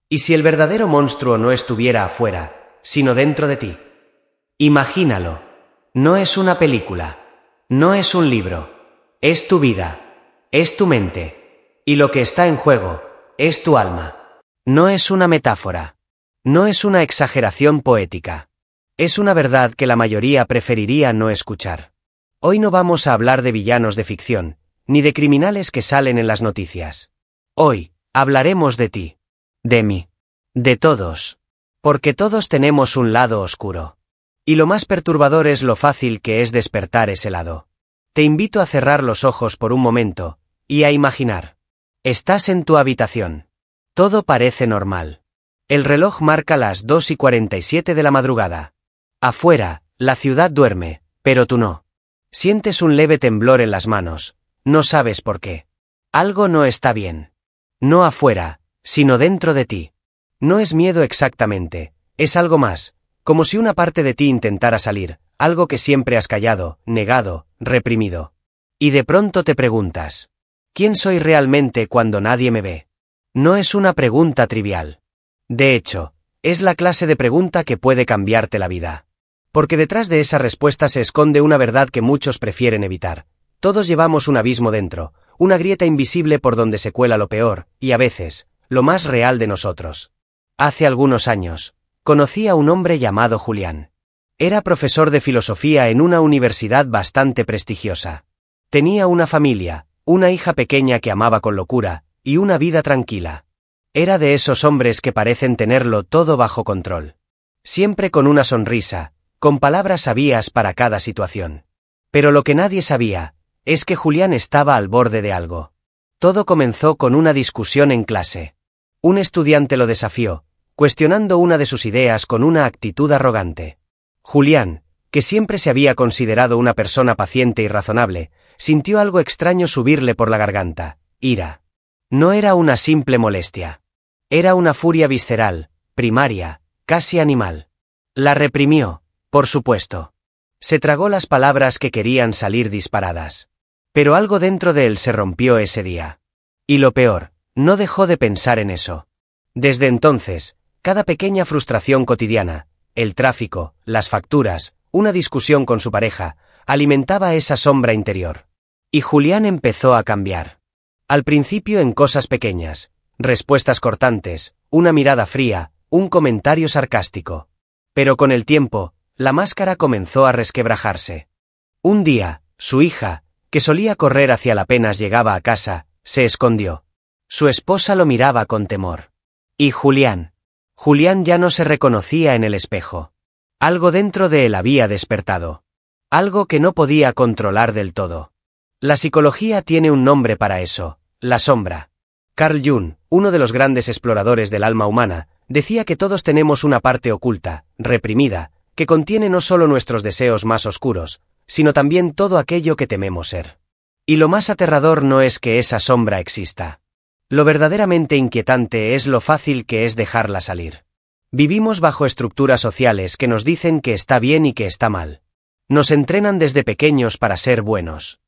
¿Y si el verdadero monstruo no estuviera afuera, sino dentro de ti? Imagínalo. No es una película. No es un libro. Es tu vida. Es tu mente. Y lo que está en juego es tu alma. No es una metáfora. No es una exageración poética. Es una verdad que la mayoría preferiría no escuchar. Hoy no vamos a hablar de villanos de ficción, ni de criminales que salen en las noticias. Hoy hablaremos de ti. De mí. De todos. Porque todos tenemos un lado oscuro. Y lo más perturbador es lo fácil que es despertar ese lado. Te invito a cerrar los ojos por un momento, y a imaginar. Estás en tu habitación. Todo parece normal. El reloj marca las 2:47 de la madrugada. Afuera, la ciudad duerme, pero tú no. Sientes un leve temblor en las manos. No sabes por qué. Algo no está bien. No afuera, sino dentro de ti. No es miedo exactamente, es algo más, como si una parte de ti intentara salir, algo que siempre has callado, negado, reprimido. Y de pronto te preguntas, ¿quién soy realmente cuando nadie me ve? No es una pregunta trivial. De hecho, es la clase de pregunta que puede cambiarte la vida. Porque detrás de esa respuesta se esconde una verdad que muchos prefieren evitar. Todos llevamos un abismo dentro, una grieta invisible por donde se cuela lo peor, y a veces, lo más real de nosotros. Hace algunos años, conocí a un hombre llamado Julián. Era profesor de filosofía en una universidad bastante prestigiosa. Tenía una familia, una hija pequeña que amaba con locura, y una vida tranquila. Era de esos hombres que parecen tenerlo todo bajo control. Siempre con una sonrisa, con palabras sabias para cada situación. Pero lo que nadie sabía, es que Julián estaba al borde de algo. Todo comenzó con una discusión en clase. Un estudiante lo desafió, cuestionando una de sus ideas con una actitud arrogante. Julián, que siempre se había considerado una persona paciente y razonable, sintió algo extraño subirle por la garganta, ira. No era una simple molestia. Era una furia visceral, primaria, casi animal. La reprimió, por supuesto. Se tragó las palabras que querían salir disparadas. Pero algo dentro de él se rompió ese día. Y lo peor, no dejó de pensar en eso. Desde entonces, cada pequeña frustración cotidiana, el tráfico, las facturas, una discusión con su pareja, alimentaba esa sombra interior. Y Julián empezó a cambiar. Al principio en cosas pequeñas, respuestas cortantes, una mirada fría, un comentario sarcástico. Pero con el tiempo, la máscara comenzó a resquebrajarse. Un día, su hija, que solía correr hacia él apenas llegaba a casa, se escondió. Su esposa lo miraba con temor. Y Julián ya no se reconocía en el espejo. Algo dentro de él había despertado. Algo que no podía controlar del todo. La psicología tiene un nombre para eso, la sombra. Carl Jung, uno de los grandes exploradores del alma humana, decía que todos tenemos una parte oculta, reprimida, que contiene no solo nuestros deseos más oscuros, sino también todo aquello que tememos ser. Y lo más aterrador no es que esa sombra exista. Lo verdaderamente inquietante es lo fácil que es dejarla salir. Vivimos bajo estructuras sociales que nos dicen que está bien y que está mal. Nos entrenan desde pequeños para ser buenos.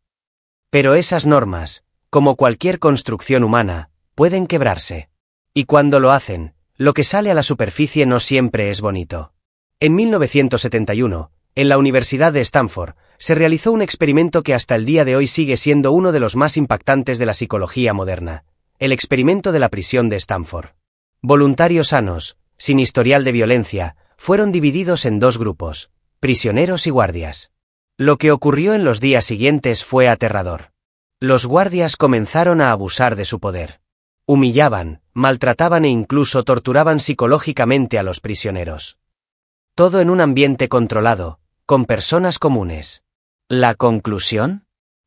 Pero esas normas, como cualquier construcción humana, pueden quebrarse. Y cuando lo hacen, lo que sale a la superficie no siempre es bonito. En 1971, en la Universidad de Stanford, se realizó un experimento que hasta el día de hoy sigue siendo uno de los más impactantes de la psicología moderna, el experimento de la prisión de Stanford. Voluntarios sanos, sin historial de violencia, fueron divididos en dos grupos, prisioneros y guardias. Lo que ocurrió en los días siguientes fue aterrador. Los guardias comenzaron a abusar de su poder. Humillaban, maltrataban e incluso torturaban psicológicamente a los prisioneros. Todo en un ambiente controlado, con personas comunes. ¿La conclusión?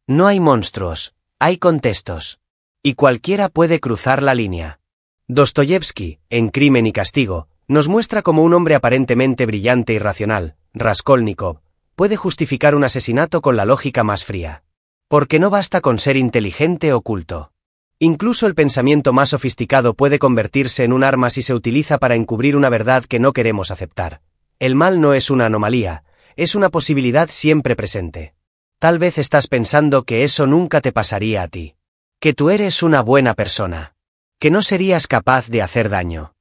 No hay monstruos, hay contextos. Y cualquiera puede cruzar la línea. Dostoyevsky, en Crimen y Castigo, nos muestra cómo un hombre aparentemente brillante y racional, Raskolnikov, puede justificar un asesinato con la lógica más fría. Porque no basta con ser inteligente o culto. Incluso el pensamiento más sofisticado puede convertirse en un arma si se utiliza para encubrir una verdad que no queremos aceptar. El mal no es una anomalía, es una posibilidad siempre presente. Tal vez estás pensando que eso nunca te pasaría a ti. Que tú eres una buena persona. Que no serías capaz de hacer daño.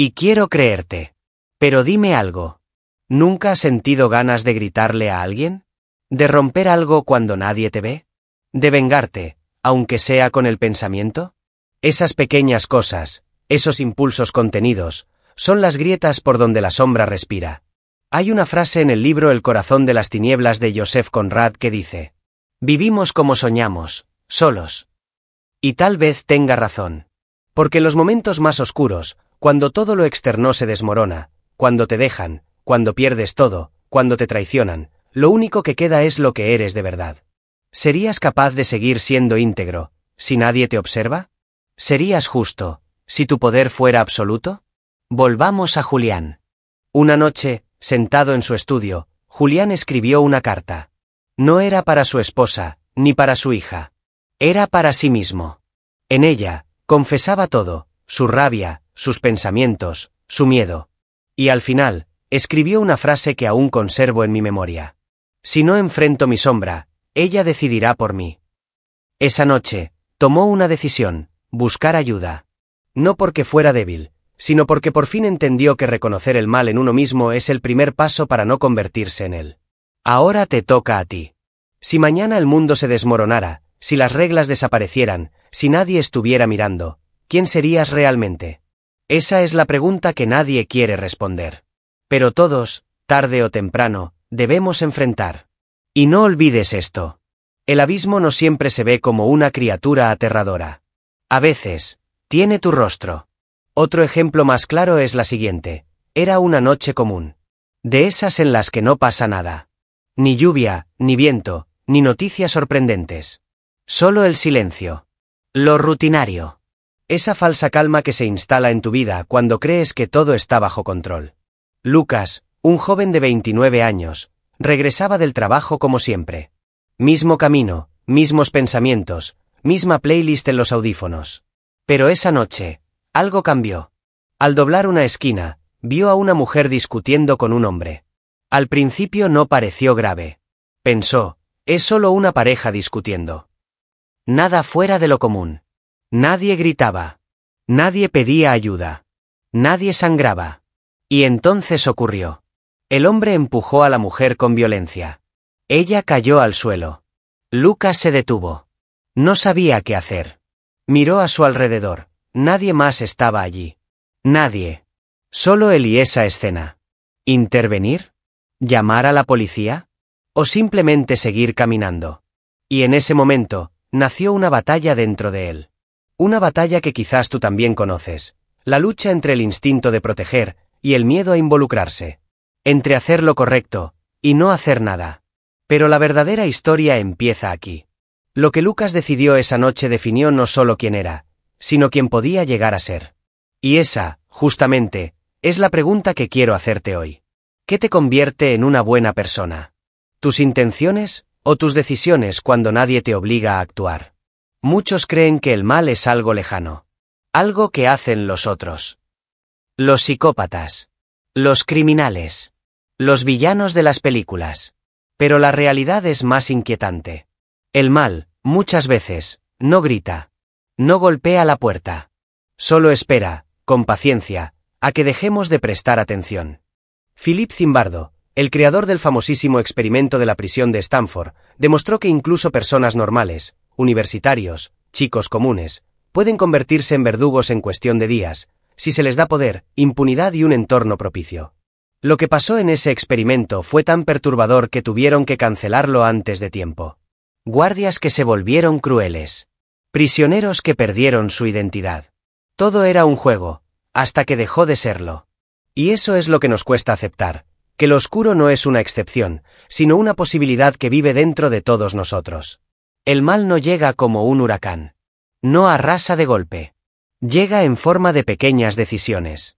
Y quiero creerte. Pero dime algo. ¿Nunca has sentido ganas de gritarle a alguien? ¿De romper algo cuando nadie te ve? ¿De vengarte, aunque sea con el pensamiento? Esas pequeñas cosas, esos impulsos contenidos, son las grietas por donde la sombra respira. Hay una frase en el libro El corazón de las tinieblas de Joseph Conrad que dice: vivimos como soñamos, solos. Y tal vez tenga razón. Porque en los momentos más oscuros, cuando todo lo externo se desmorona, cuando te dejan, cuando pierdes todo, cuando te traicionan, lo único que queda es lo que eres de verdad. ¿Serías capaz de seguir siendo íntegro, si nadie te observa? ¿Serías justo, si tu poder fuera absoluto? Volvamos a Julián. Una noche, sentado en su estudio, Julián escribió una carta. No era para su esposa, ni para su hija. Era para sí mismo. En ella, confesaba todo, su rabia, sus pensamientos, su miedo. Y al final, escribió una frase que aún conservo en mi memoria. Si no enfrento mi sombra, ella decidirá por mí. Esa noche, tomó una decisión: buscar ayuda. No porque fuera débil, sino porque por fin entendió que reconocer el mal en uno mismo es el primer paso para no convertirse en él. Ahora te toca a ti. Si mañana el mundo se desmoronara, si las reglas desaparecieran, si nadie estuviera mirando, ¿quién serías realmente? Esa es la pregunta que nadie quiere responder. Pero todos, tarde o temprano, debemos enfrentar. Y no olvides esto. El abismo no siempre se ve como una criatura aterradora. A veces, tiene tu rostro. Otro ejemplo más claro es la siguiente. Era una noche común. De esas en las que no pasa nada. Ni lluvia, ni viento, ni noticias sorprendentes. Solo el silencio. Lo rutinario. Esa falsa calma que se instala en tu vida cuando crees que todo está bajo control. Lucas, un joven de 29 años, regresaba del trabajo como siempre. Mismo camino, mismos pensamientos, misma playlist en los audífonos. Pero esa noche, algo cambió. Al doblar una esquina, vio a una mujer discutiendo con un hombre. Al principio no pareció grave. Pensó, es solo una pareja discutiendo. Nada fuera de lo común. Nadie gritaba. Nadie pedía ayuda. Nadie sangraba. Y entonces ocurrió. El hombre empujó a la mujer con violencia. Ella cayó al suelo. Lucas se detuvo. No sabía qué hacer. Miró a su alrededor. Nadie más estaba allí. Nadie. Solo él y esa escena. ¿Intervenir? ¿Llamar a la policía? ¿O simplemente seguir caminando? Y en ese momento, nació una batalla dentro de él. Una batalla que quizás tú también conoces. La lucha entre el instinto de proteger y el miedo a involucrarse. Entre hacer lo correcto y no hacer nada. Pero la verdadera historia empieza aquí. Lo que Lucas decidió esa noche definió no solo quién era, sino quién podía llegar a ser. Y esa, justamente, es la pregunta que quiero hacerte hoy. ¿Qué te convierte en una buena persona? ¿Tus intenciones o tus decisiones cuando nadie te obliga a actuar? Muchos creen que el mal es algo lejano. Algo que hacen los otros. Los psicópatas. Los criminales. Los villanos de las películas. Pero la realidad es más inquietante. El mal, muchas veces, no grita. No golpea la puerta. Solo espera, con paciencia, a que dejemos de prestar atención. Philip Zimbardo, el creador del famosísimo experimento de la prisión de Stanford, demostró que incluso personas normales, universitarios, chicos comunes, pueden convertirse en verdugos en cuestión de días, si se les da poder, impunidad y un entorno propicio. Lo que pasó en ese experimento fue tan perturbador que tuvieron que cancelarlo antes de tiempo. Guardias que se volvieron crueles. Prisioneros que perdieron su identidad. Todo era un juego, hasta que dejó de serlo. Y eso es lo que nos cuesta aceptar, que lo oscuro no es una excepción, sino una posibilidad que vive dentro de todos nosotros. El mal no llega como un huracán. No arrasa de golpe. Llega en forma de pequeñas decisiones.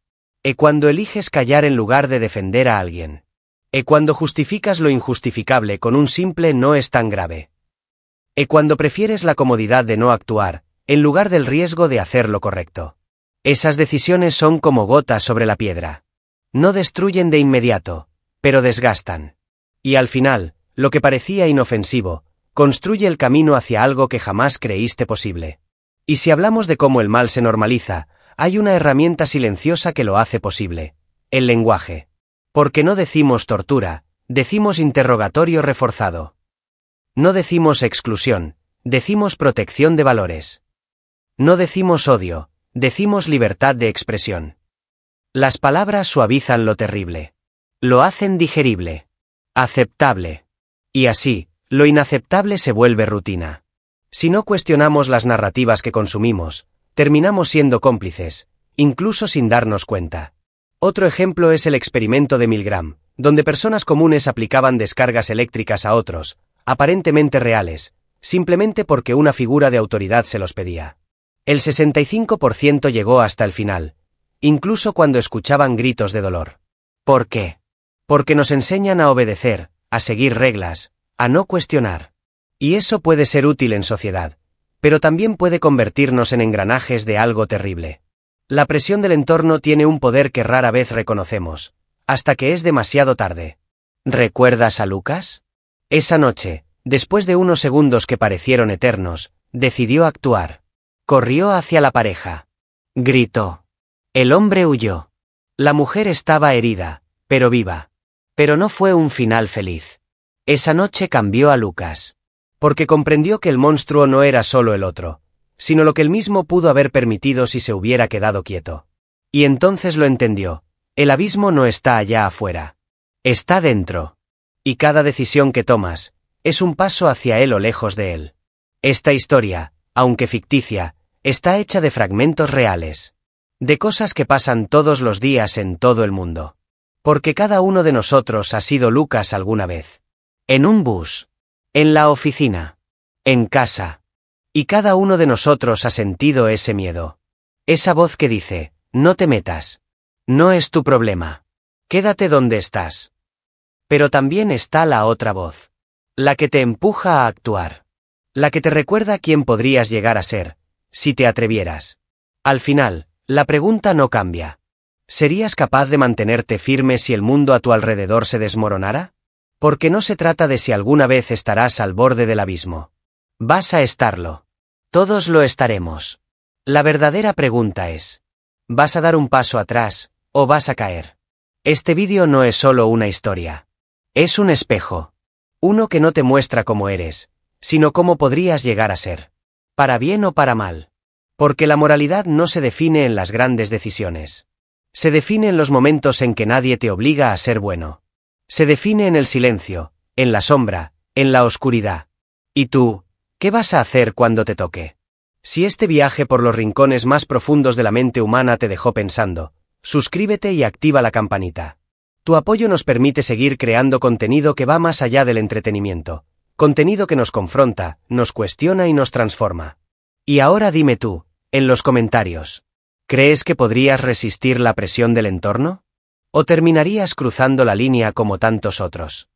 Cuando eliges callar en lugar de defender a alguien. Cuando justificas lo injustificable con un simple no es tan grave. Cuando prefieres la comodidad de no actuar, en lugar del riesgo de hacer lo correcto. Esas decisiones son como gotas sobre la piedra. No destruyen de inmediato, pero desgastan. Y al final, lo que parecía inofensivo, construye el camino hacia algo que jamás creíste posible. Y si hablamos de cómo el mal se normaliza, Hay una herramienta silenciosa que lo hace posible: el lenguaje. Porque no decimos tortura, decimos interrogatorio reforzado. No decimos exclusión, decimos protección de valores. No decimos odio, decimos libertad de expresión. Las palabras suavizan lo terrible. Lo hacen digerible. Aceptable. Y así, lo inaceptable se vuelve rutina. Si no cuestionamos las narrativas que consumimos, terminamos siendo cómplices, incluso sin darnos cuenta. Otro ejemplo es el experimento de Milgram, donde personas comunes aplicaban descargas eléctricas a otros, aparentemente reales, simplemente porque una figura de autoridad se los pedía. El 65% llegó hasta el final, incluso cuando escuchaban gritos de dolor. ¿Por qué? Porque nos enseñan a obedecer, a seguir reglas, a no cuestionar. Y eso puede ser útil en sociedad, pero también puede convertirnos en engranajes de algo terrible. La presión del entorno tiene un poder que rara vez reconocemos, hasta que es demasiado tarde. ¿Recuerdas a Lucas? Esa noche, después de unos segundos que parecieron eternos, decidió actuar. Corrió hacia la pareja. Gritó. El hombre huyó. La mujer estaba herida, pero viva. Pero no fue un final feliz. Esa noche cambió a Lucas. Porque comprendió que el monstruo no era solo el otro, sino lo que él mismo pudo haber permitido si se hubiera quedado quieto. Y entonces lo entendió: el abismo no está allá afuera. Está dentro. Y cada decisión que tomas, es un paso hacia él o lejos de él. Esta historia, aunque ficticia, está hecha de fragmentos reales. De cosas que pasan todos los días en todo el mundo. Porque cada uno de nosotros ha sido Lucas alguna vez. En un bus. En la oficina. En casa. Y cada uno de nosotros ha sentido ese miedo. Esa voz que dice: no te metas. No es tu problema. Quédate donde estás. Pero también está la otra voz. La que te empuja a actuar. La que te recuerda quién podrías llegar a ser, si te atrevieras. Al final, la pregunta no cambia. ¿Serías capaz de mantenerte firme si el mundo a tu alrededor se desmoronara? Porque no se trata de si alguna vez estarás al borde del abismo. Vas a estarlo. Todos lo estaremos. La verdadera pregunta es: ¿vas a dar un paso atrás, o vas a caer? Este vídeo no es solo una historia. Es un espejo. Uno que no te muestra cómo eres, sino cómo podrías llegar a ser. Para bien o para mal. Porque la moralidad no se define en las grandes decisiones. Se define en los momentos en que nadie te obliga a ser bueno. Se define en el silencio, en la sombra, en la oscuridad. ¿Y tú, qué vas a hacer cuando te toque? Si este viaje por los rincones más profundos de la mente humana te dejó pensando, suscríbete y activa la campanita. Tu apoyo nos permite seguir creando contenido que va más allá del entretenimiento. Contenido que nos confronta, nos cuestiona y nos transforma. Y ahora dime tú, en los comentarios, ¿crees que podrías resistir la presión del entorno? ¿O terminarías cruzando la línea como tantos otros?